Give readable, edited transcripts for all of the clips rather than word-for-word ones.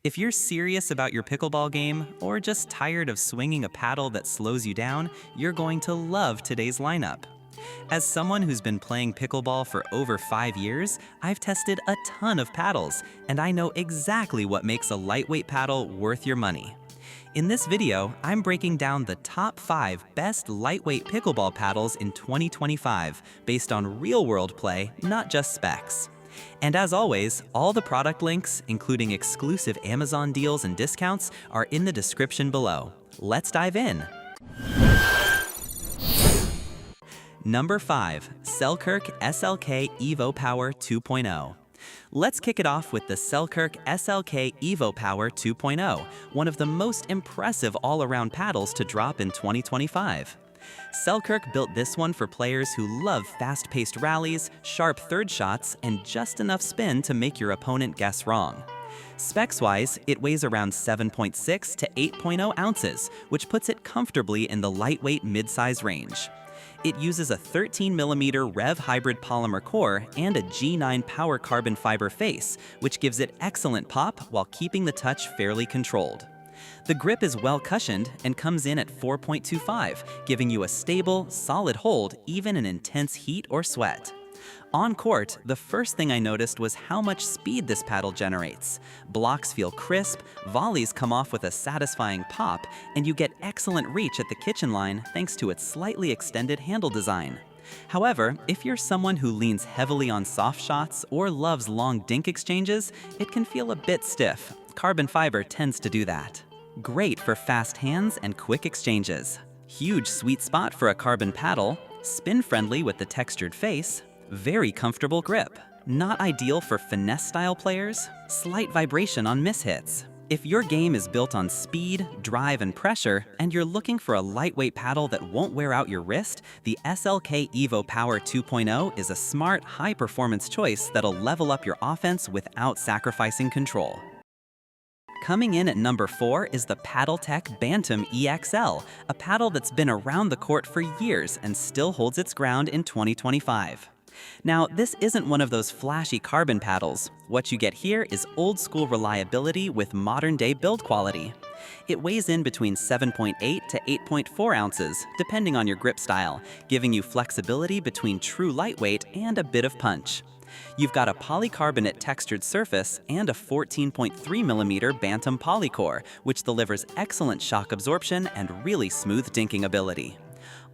If you're serious about your pickleball game or just tired of swinging a paddle that slows you down, you're going to love today's lineup. As someone who's been playing pickleball for over 5 years, I've tested a ton of paddles, and I know exactly what makes a lightweight paddle worth your money. In this video, I'm breaking down the top 5 best lightweight pickleball paddles in 2025 based on real-world play, not just specs. And as always, all the product links, including exclusive Amazon deals and discounts, are in the description below. Let's dive in. Number 5. Selkirk SLK Evo Power 2.0. Let's kick it off with the Selkirk SLK Evo Power 2.0, one of the most impressive all-around paddles to drop in 2025. Selkirk built this one for players who love fast-paced rallies, sharp third shots, and just enough spin to make your opponent guess wrong. Specs-wise, it weighs around 7.6 to 8.0 ounces, which puts it comfortably in the lightweight mid-size range. It uses a 13mm Rev hybrid polymer core and a G9 power carbon fiber face, which gives it excellent pop while keeping the touch fairly controlled. The grip is well cushioned and comes in at 4.25, giving you a stable, solid hold even in intense heat or sweat. On court, the first thing I noticed was how much speed this paddle generates. Blocks feel crisp, volleys come off with a satisfying pop, and you get excellent reach at the kitchen line thanks to its slightly extended handle design. However, if you're someone who leans heavily on soft shots or loves long dink exchanges, it can feel a bit stiff. Carbon fiber tends to do that. Great for fast hands and quick exchanges. Huge sweet spot for a carbon paddle, spin-friendly with the textured face, very comfortable grip. Not ideal for finesse-style players, slight vibration on mishits. If your game is built on speed, drive, and pressure, and you're looking for a lightweight paddle that won't wear out your wrist, the SLK Evo Power 2.0 is a smart, high-performance choice that'll level up your offense without sacrificing control. Coming in at number 4 is the PaddleTech Bantam EXL, a paddle that's been around the court for years and still holds its ground in 2025. Now, this isn't one of those flashy carbon paddles. What you get here is old-school reliability with modern-day build quality. It weighs in between 7.8 to 8.4 ounces, depending on your grip style, giving you flexibility between true lightweight and a bit of punch. You've got a polycarbonate textured surface and a 14.3mm Bantam polycore, which delivers excellent shock absorption and really smooth dinking ability.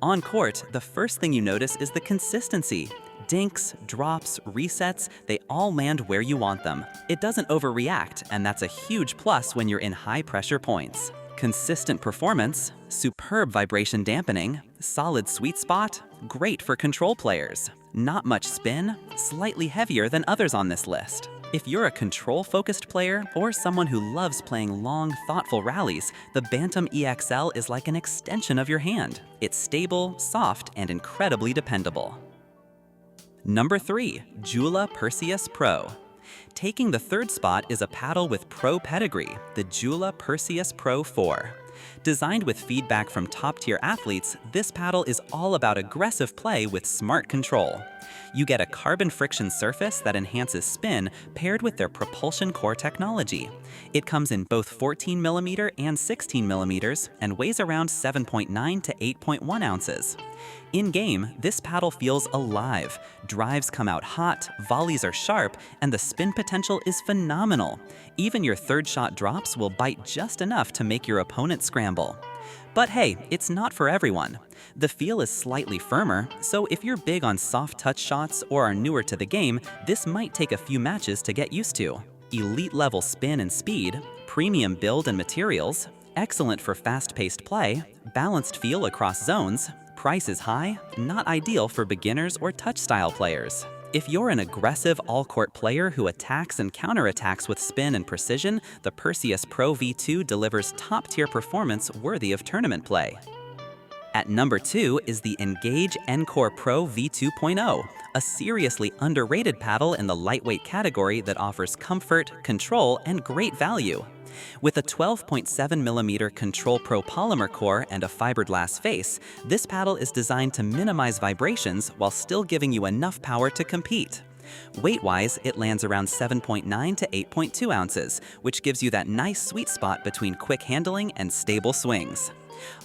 On court, the first thing you notice is the consistency. Dinks, drops, resets, they all land where you want them. It doesn't overreact, and that's a huge plus when you're in high-pressure points. Consistent performance, superb vibration dampening, solid sweet spot, great for control players. Not much spin, slightly heavier than others on this list. If you're a control-focused player or someone who loves playing long, thoughtful rallies, the Bantam EXL is like an extension of your hand. It's stable, soft, and incredibly dependable. Number 3. Jula Perseus Pro. Taking the third spot is a paddle with pro pedigree, the Jula Perseus Pro 4. Designed with feedback from top-tier athletes, this paddle is all about aggressive play with smart control. You get a carbon friction surface that enhances spin paired with their propulsion core technology. It comes in both 14mm and 16mm and weighs around 7.9 to 8.1 ounces. In-game, this paddle feels alive. Drives come out hot, volleys are sharp, and the spin potential is phenomenal. Even your third shot drops will bite just enough to make your opponent scramble. But hey, it's not for everyone. The feel is slightly firmer, so if you're big on soft touch shots or are newer to the game, this might take a few matches to get used to. Elite level spin and speed, premium build and materials, excellent for fast-paced play, balanced feel across zones, price is high, not ideal for beginners or touch-style players. If you're an aggressive all-court player who attacks and counterattacks with spin and precision, the Perseus Pro V2 delivers top-tier performance worthy of tournament play. At number 2 is the Engage Encore Pro V2.0, a seriously underrated paddle in the lightweight category that offers comfort, control, and great value. With a 12.7mm Control Pro polymer core and a fiberglass face, this paddle is designed to minimize vibrations while still giving you enough power to compete. Weight-wise, it lands around 7.9 to 8.2 ounces, which gives you that nice sweet spot between quick handling and stable swings.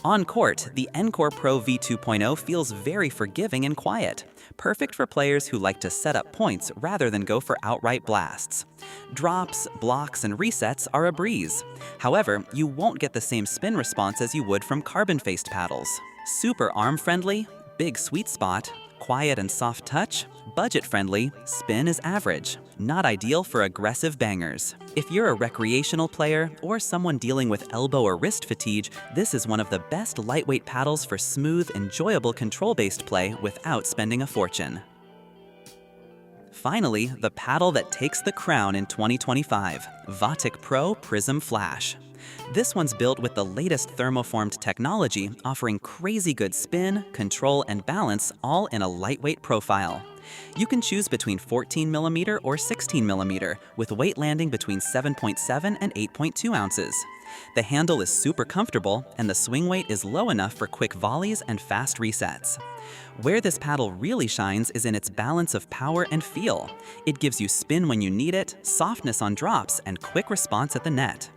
On court, the Encore Pro V2.0 feels very forgiving and quiet, perfect for players who like to set up points rather than go for outright blasts. Drops, blocks, and resets are a breeze. However, you won't get the same spin response as you would from carbon-faced paddles. Super arm-friendly, big sweet spot, quiet and soft touch, budget-friendly, spin is average. Not ideal for aggressive bangers. If you're a recreational player or someone dealing with elbow or wrist fatigue, this is one of the best lightweight paddles for smooth, enjoyable control-based play without spending a fortune. Finally, the paddle that takes the crown in 2025, Vatic Pro Prism Flash. This one's built with the latest thermoformed technology, offering crazy good spin, control, and balance all in a lightweight profile. You can choose between 14mm or 16mm, with weight landing between 7.7 and 8.2 ounces. The handle is super comfortable, and the swing weight is low enough for quick volleys and fast resets. Where this paddle really shines is in its balance of power and feel. It gives you spin when you need it, softness on drops, and quick response at the net.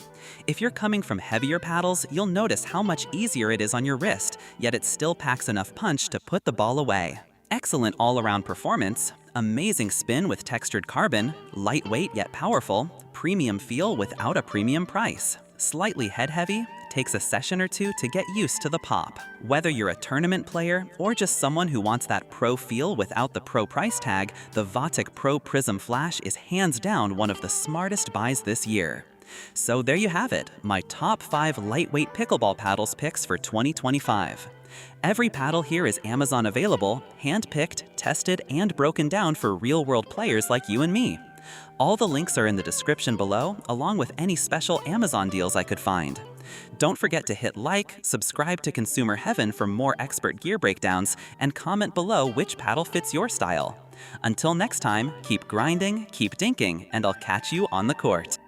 If you're coming from heavier paddles, you'll notice how much easier it is on your wrist, yet it still packs enough punch to put the ball away. Excellent all-around performance, amazing spin with textured carbon, lightweight yet powerful, premium feel without a premium price. Slightly head-heavy, takes a session or two to get used to the pop. Whether you're a tournament player or just someone who wants that pro feel without the pro price tag, the Vatic Pro Prism Flash is hands down one of the smartest buys this year. So there you have it, my top 5 lightweight pickleball paddles picks for 2025. Every paddle here is Amazon available, hand-picked, tested, and broken down for real-world players like you and me. All the links are in the description below, along with any special Amazon deals I could find. Don't forget to hit like, subscribe to Consumer Heaven for more expert gear breakdowns, and comment below which paddle fits your style. Until next time, keep grinding, keep dinking, and I'll catch you on the court.